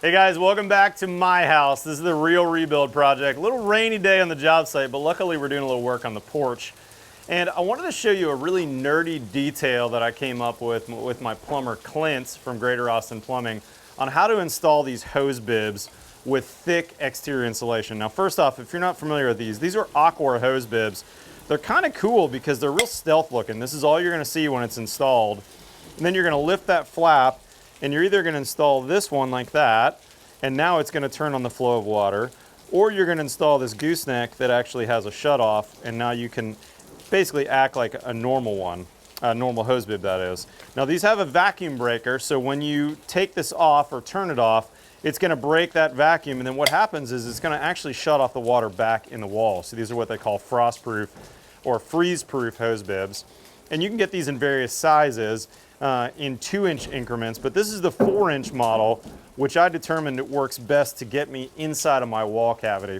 Hey guys, welcome back to my house. This is the real rebuild project. A little rainy day on the job site, but luckily we're doing a little work on the porch. And I wanted to show you a really nerdy detail that I came up with my plumber Clint from Greater Austin Plumbing on how to install these hose bibs with thick exterior insulation. Now first off, if you're not familiar with these are Aqua hose bibs. They're kind of cool because they're real stealth looking. This is all you're gonna see when it's installed. And then you're gonna lift that flap and you're either gonna install this one like that, and now it's gonna turn on the flow of water, or you're gonna install this gooseneck that actually has a shutoff, and now you can basically act like a normal one, a normal hose bib that is. Now these have a vacuum breaker, so when you take this off or turn it off, it's gonna break that vacuum, and then what happens is it's gonna actually shut off the water back in the wall. So these are what they call frost-proof or freeze-proof hose bibs. And you can get these in various sizes in 2-inch increments, but this is the 4-inch model, which I determined it works best to get me inside of my wall cavity.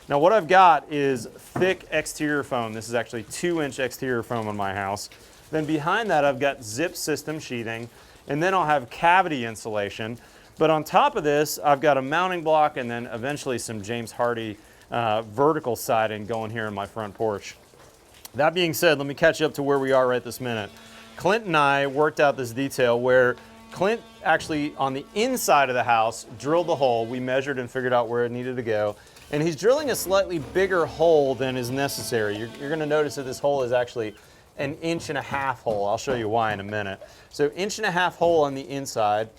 Now what I've got is thick exterior foam. This is actually 2-inch exterior foam on my house. Then behind that I've got zip system sheathing, and then I'll have cavity insulation. But on top of this, I've got a mounting block and then eventually some James Hardie vertical siding going here in my front porch. That being said, let me catch you up to where we are right this minute. Clint and I worked out this detail where Clint actually, on the inside of the house, drilled the hole. We measured and figured out where it needed to go. And he's drilling a slightly bigger hole than is necessary. You're gonna notice that this hole is actually an 1.5-inch hole. I'll show you why in a minute. So 1.5-inch hole on the inside.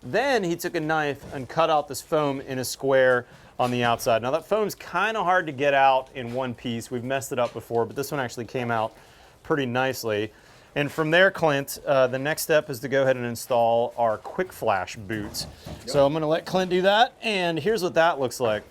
Then he took a knife and cut out this foam in a square on the outside. Now that foam's kind of hard to get out in one piece. We've messed it up before, but this one actually came out pretty nicely. And from there, Clint, the next step is to go ahead and install our quick flash boots. Yep. So I'm gonna let Clint do that, and here's what that looks like.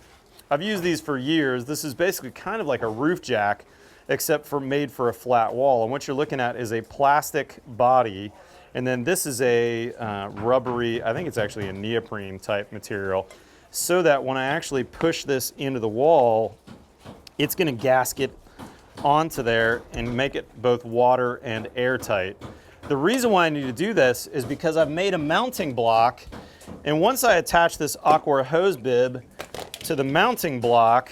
I've used these for years. This is basically kind of like a roof jack, except for made for a flat wall. And what you're looking at is a plastic body, and then this is a rubbery, I think it's actually a neoprene type material, so that when I actually push this into the wall, it's gonna gasket onto there and make it both water and airtight. The reason why I need to do this is because I've made a mounting block, and once I attach this Aqua hose bib to the mounting block,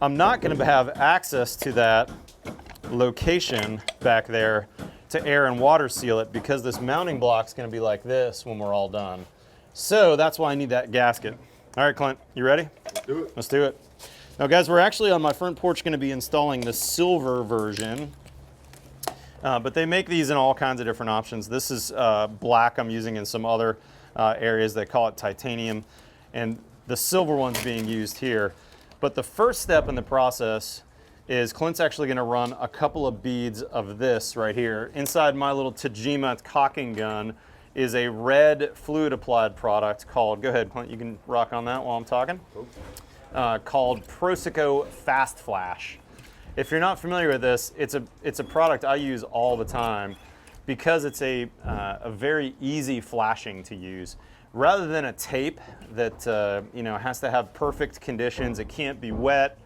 I'm not gonna have access to that location back there to air and water seal it, because this mounting block's gonna be like this when we're all done. So that's why I need that gasket. All right, Clint, you ready? Let's do it. Let's do it. Now guys, we're actually on my front porch gonna be installing the silver version, but they make these in all kinds of different options. This is black I'm using in some other areas. They call it titanium, and the silver one's being used here. But the first step in the process is Clint's actually gonna run a couple of beads of this right here. Inside my little Tajima caulking gun is a red fluid applied product called, go ahead Clint, you can rock on that while I'm talking, called Prosico Fast Flash. If you're not familiar with this, it's a product I use all the time because it's a very easy flashing to use. Rather than a tape that has to have perfect conditions, it can't be wet,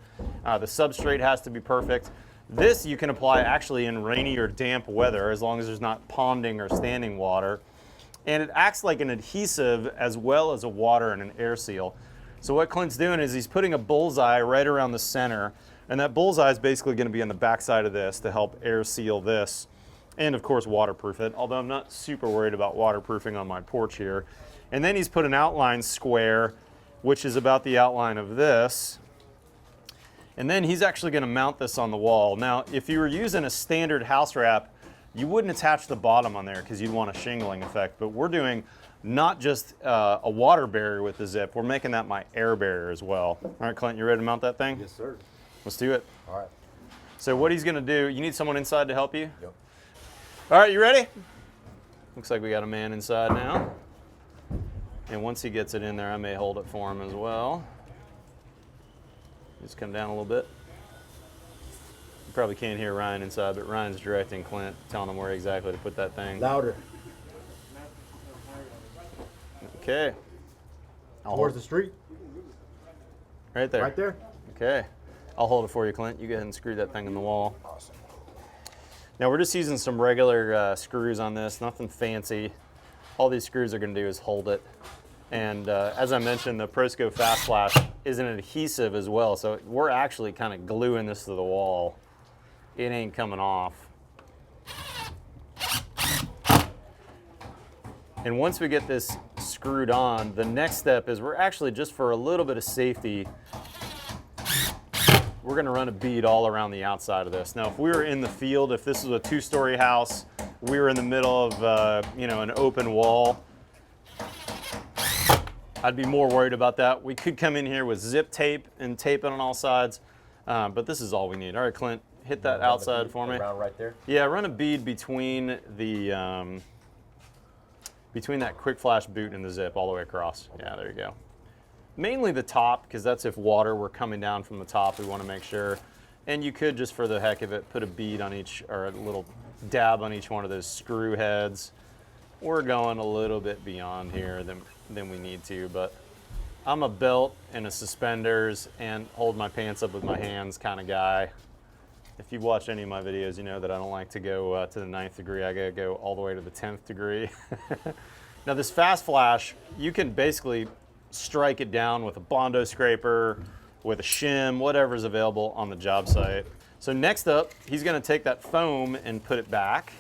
the substrate has to be perfect. This you can apply actually in rainy or damp weather as long as there's not ponding or standing water. And it acts like an adhesive as well as a water and an air seal. So what Clint's doing is he's putting a bullseye right around the center, and that bullseye is basically going to be on the back side of this to help air seal this, and of course waterproof it, although I'm not super worried about waterproofing on my porch here. And then he's put an outline square, which is about the outline of this, and then he's actually going to mount this on the wall. Now if you were using a standard house wrap, you wouldn't attach the bottom on there because you'd want a shingling effect, but we're doing not just a water barrier with the zip, we're making that my air barrier as well. All right, Clint, you ready to mount that thing? Yes, sir. Let's do it. All right. So what he's gonna do, you need someone inside to help you? Yep. All right, you ready? Looks like we got a man inside now. And once he gets it in there, I may hold it for him as well. Just come down a little bit. You probably can't hear Ryan inside, but Ryan's directing Clint, telling him where exactly to put that thing. Louder. Okay. Towards the street. Right there. Right there. Okay. I'll hold it for you, Clint. You go ahead and screw that thing in the wall. Awesome. Now we're just using some regular screws on this, nothing fancy. All these screws are going to do is hold it. And as I mentioned, the Prosco Fast Flash is an adhesive as well, so we're actually kind of gluing this to the wall. It ain't coming off. And once we get this screwed on, the next step is we're actually, just for a little bit of safety, we're gonna run a bead all around the outside of this. Now, if we were in the field, if this was a 2-story house, we were in the middle of you know, an open wall, I'd be more worried about that. We could come in here with zip tape and tape it on all sides, but this is all we need. All right, Clint, hit that outside for me. Around right there? Yeah, run a bead between the between that quick flash boot and the zip all the way across. Yeah, there you go. Mainly the top, because that's if water were coming down from the top, we want to make sure. And you could, just for the heck of it, put a bead on each, or a little dab on each one of those screw heads. We're going a little bit beyond here than we need to, but I'm a belt and a suspenders and hold my pants up with my hands kind of guy. If you've watched any of my videos, you know that I don't like to go to the 9th degree. I gotta go all the way to the 10th degree. Now this fast flash, you can basically strike it down with a Bondo scraper, with a shim, whatever's available on the job site. So next up, he's gonna take that foam and put it back.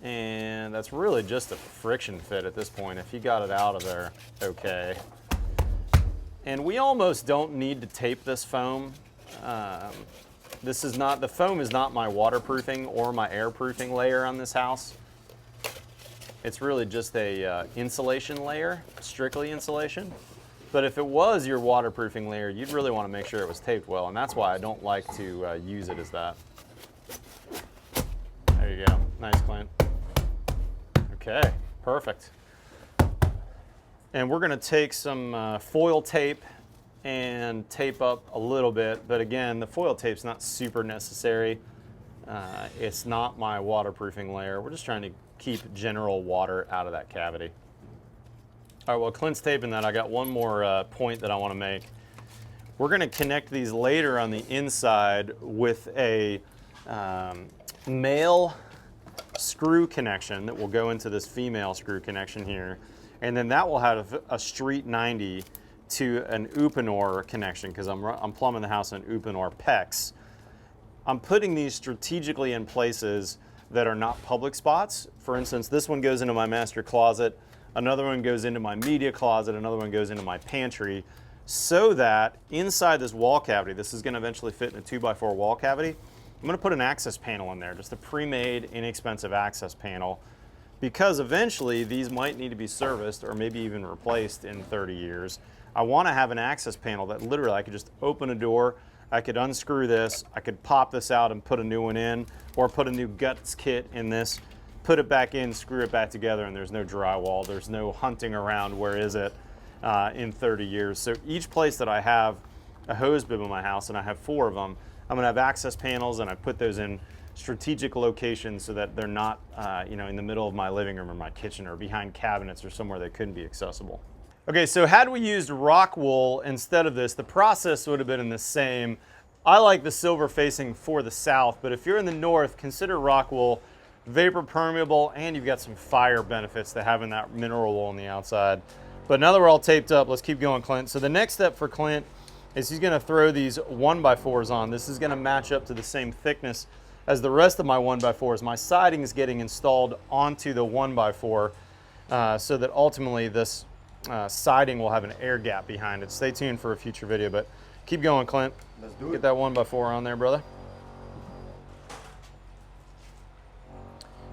And that's really just a friction fit at this point. If he got it out of there, okay. And we almost don't need to tape this foam. The foam is not my waterproofing or my airproofing layer on this house. It's really just a insulation layer, strictly insulation. But if it was your waterproofing layer, you'd really want to make sure it was taped well, and that's why I don't like to use it as that. There you go, nice, Clint. Okay, perfect. And we're gonna take some foil tape and tape up a little bit, but again, the foil tape's not super necessary. It's not my waterproofing layer. We're just trying to keep general water out of that cavity. All right, well, Clint's taping that. I got one more point that I want to make. We're going to connect these later on the inside with a male screw connection that will go into this female screw connection here, and then that will have a Street 90 to an Uponor connection, because I'm plumbing the house in Uponor PEX. I'm putting these strategically in places that are not public spots. For instance, this one goes into my master closet, another one goes into my media closet, another one goes into my pantry, so that inside this wall cavity, this is going to eventually fit in a 2x4 wall cavity, I'm going to put an access panel in there, just a pre-made, inexpensive access panel, because eventually these might need to be serviced or maybe even replaced in 30 years. I want to have an access panel that literally I could just open a door, I could unscrew this, I could pop this out and put a new one in, or put a new guts kit in this, put it back in, screw it back together, and there's no drywall, there's no hunting around where is it in 30 years. So each place that I have a hose bib in my house, and I have 4 of them, I'm gonna have access panels, and I put those in strategic locations so that they're not you know, in the middle of my living room or my kitchen or behind cabinets or somewhere that couldn't be accessible. Okay, so had we used rock wool instead of this, the process would have been the same. I like the silver facing for the south, but if you're in the north, consider rock wool vapor permeable, and you've got some fire benefits to having that mineral wool on the outside. But now that we're all taped up, let's keep going, Clint. So the next step for Clint is he's gonna throw these 1x4s on. This is gonna match up to the same thickness as the rest of my 1x4s. My siding is getting installed onto the 1x4 so that ultimately this siding will have an air gap behind it. Stay tuned for a future video, but keep going, Clint. Let's do it. Get that 1x4 on there, brother.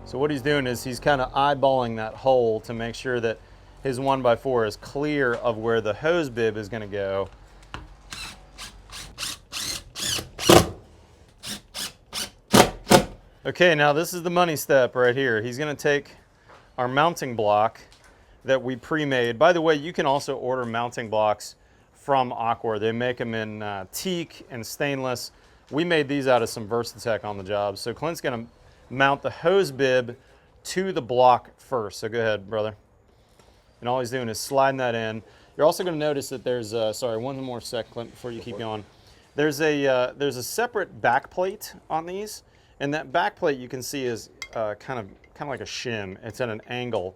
So what he's doing is he's kind of eyeballing that hole to make sure that his 1x4 is clear of where the hose bib is going to go. Okay, now this is the money step right here. He's going to take our mounting block that we pre-made. By the way, you can also order mounting blocks from Aqua. They make them in teak and stainless. We made these out of some Versatech on the job. So Clint's going to mount the hose bib to the block first. So go ahead, brother. And all he's doing is sliding that in. You're also going to notice that there's sorry, one more sec, Clint, before you keep going. There's a separate back plate on these, and that back plate you can see is kind of like a shim. It's at an angle.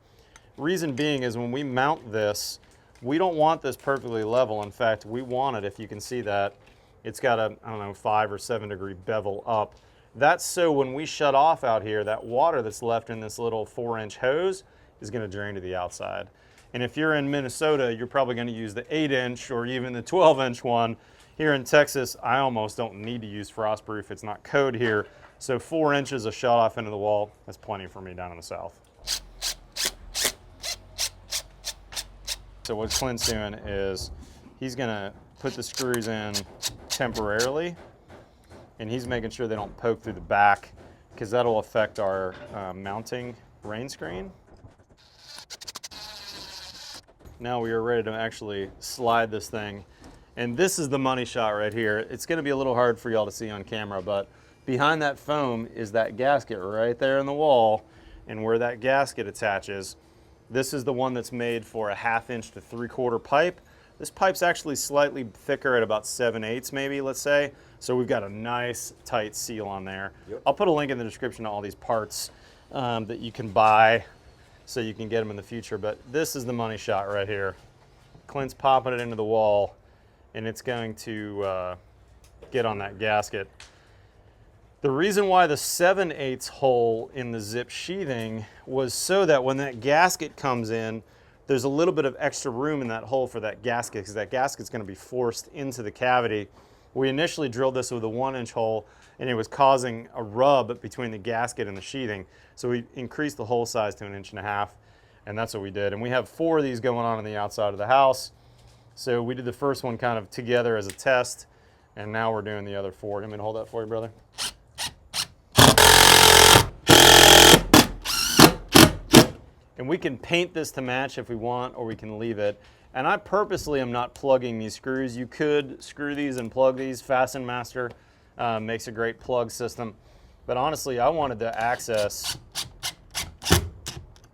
Reason being is when we mount this, we don't want this perfectly level. In fact, we want it, if you can see that, it's got a, I don't know, 5 or 7 degree bevel up. That's so when we shut off out here, that water that's left in this little 4-inch hose is gonna drain to the outside. And if you're in Minnesota, you're probably gonna use the 8-inch or even the 12-inch one. Here in Texas, I almost don't need to use frostproof. It's not code here. So 4 inches of shut off into the wall, that's plenty for me down in the South. So what Clint's doing is he's gonna put the screws in temporarily, and he's making sure they don't poke through the back because that'll affect our mounting rain screen. Now we are ready to actually slide this thing. And this is the money shot right here. It's gonna be a little hard for y'all to see on camera, but behind that foam is that gasket right there in the wall, and where that gasket attaches, this is the one that's made for a 1/2 inch to 3/4 pipe. This pipe's actually slightly thicker at about 7/8 maybe, let's say. So we've got a nice tight seal on there. Yep. I'll put a link in the description to all these parts that you can buy so you can get them in the future. But this is the money shot right here. Clint's popping it into the wall, and it's going to get on that gasket. The reason why the 7/8 hole in the zip sheathing was so that when that gasket comes in, there's a little bit of extra room in that hole for that gasket, because that gasket's gonna be forced into the cavity. We initially drilled this with a 1-inch hole, and it was causing a rub between the gasket and the sheathing. So we increased the hole size to 1.5 inches, and that's what we did. And we have 4 of these going on the outside of the house. So we did the first one kind of together as a test, and now we're doing the other 4. You want me to hold that for you, brother? And we can paint this to match if we want, or we can leave it. And I purposely am not plugging these screws. You could screw these and plug these. Fasten Master makes a great plug system. But honestly, I wanted to access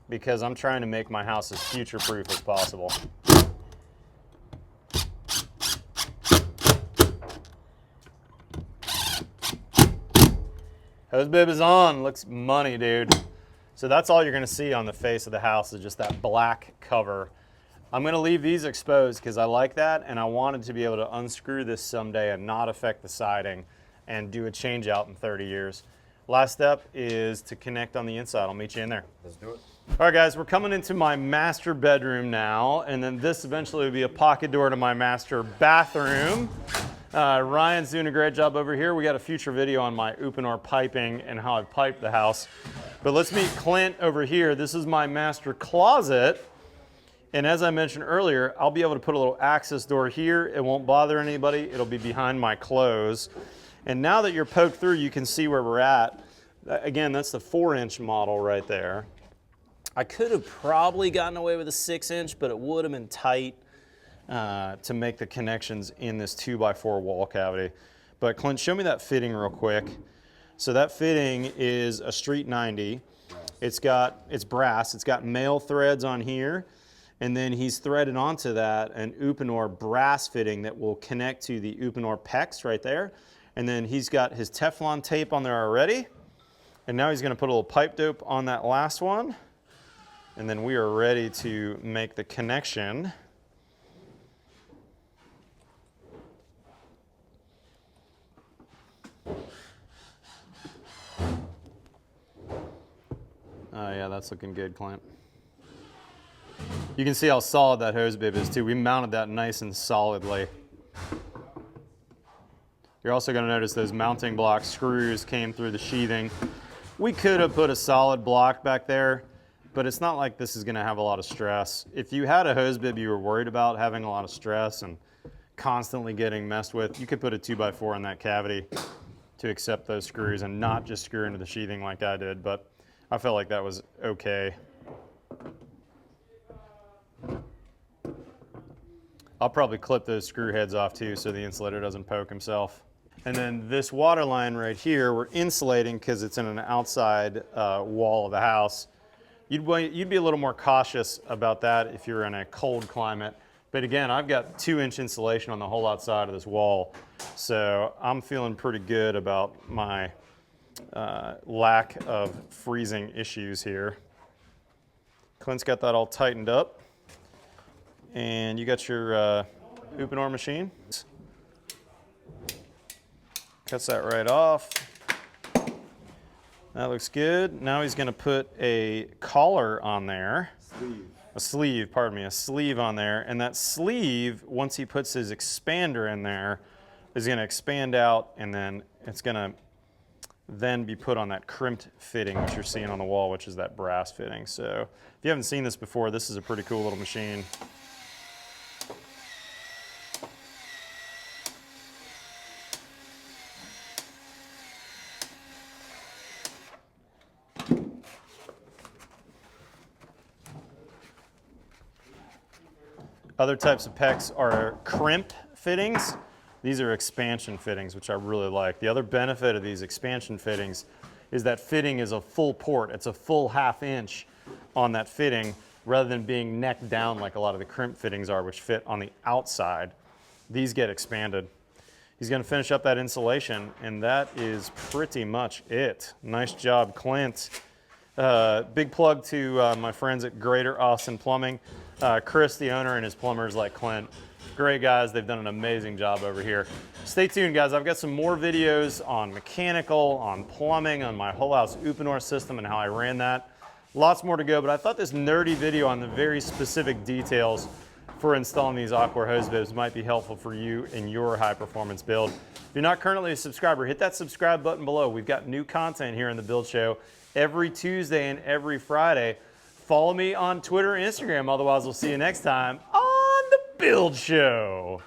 because I'm trying to make my house as future-proof as possible. Hose bib is on, looks money, dude. So that's all you're gonna see on the face of the house is just that black cover. I'm gonna leave these exposed because I like that, and I wanted to be able to unscrew this someday and not affect the siding and do a change out in 30 years. Last step is to connect on the inside. I'll meet you in there. Let's do it. All right, guys, we're coming into my master bedroom now, and then this eventually will be a pocket door to my master bathroom. Ryan's doing a great job over here. We got a future video on my Uponor piping and how I piped the house. But let's meet Clint over here. This is my master closet. And as I mentioned earlier, I'll be able to put a little access door here. It won't bother anybody. It'll be behind my clothes. And now that you're poked through, you can see where we're at. Again, that's the 4-inch model right there. I could have probably gotten away with a 6-inch, but it would have been tight to make the connections in this 2x4 wall cavity. But Clint, show me that fitting real quick. So that fitting is a Street 90. It's brass. It's got male threads on here, and then he's threaded onto that an Uponor brass fitting that will connect to the Uponor PEX right there. And then he's got his Teflon tape on there already. And now he's gonna put a little pipe dope on that last one. And then we are ready to make the connection. Oh yeah, that's looking good, Clint. You can see how solid that hose bib is too. We mounted that nice and solidly. You're also going to notice those mounting block screws came through the sheathing. We could have put a solid block back there, but it's not like this is going to have a lot of stress. If you had a hose bib you were worried about having a lot of stress and constantly getting messed with, you could put a 2x4 in that cavity to accept those screws and not just screw into the sheathing like I did, but I felt like that was okay. I'll probably clip those screw heads off too so the insulator doesn't poke himself. And then this water line right here, we're insulating because it's in an outside wall of the house. You'd be a little more cautious about that if you're in a cold climate. But again, I've got 2-inch insulation on the whole outside of this wall. So I'm feeling pretty good about my lack of freezing issues here. Clint's got that all tightened up. And you got your Uponor machine. Cuts that right off. That looks good. Now he's gonna put a collar on there. A sleeve, pardon me, a sleeve on there. And that sleeve, once he puts his expander in there, is gonna expand out, and then it's gonna then be put on that crimped fitting, which you're seeing on the wall, which is that brass fitting. So if you haven't seen this before, this is a pretty cool little machine. Other types of pecs are crimp fittings. These are expansion fittings, which I really like. The other benefit of these expansion fittings is that fitting is a full port. It's a full 1/2 inch on that fitting rather than being neck down like a lot of the crimp fittings are, which fit on the outside. These get expanded. He's gonna finish up that insulation, and that is pretty much it. Nice job, Clint. Big plug to my friends at Greater Austin Plumbing. Chris, the owner, and his plumbers like Clint. Great guys, they've done an amazing job over here. Stay tuned, guys. I've got some more videos on mechanical, on plumbing, on my whole house Uponor system and how I ran that. Lots more to go, but I thought this nerdy video on the very specific details for installing these Aqua hose bibs might be helpful for you in your high performance build. If you're not currently a subscriber, hit that subscribe button below. We've got new content here in the Build Show every Tuesday and every Friday. Follow me on Twitter and Instagram. Otherwise, we'll see you next time on the Build Show.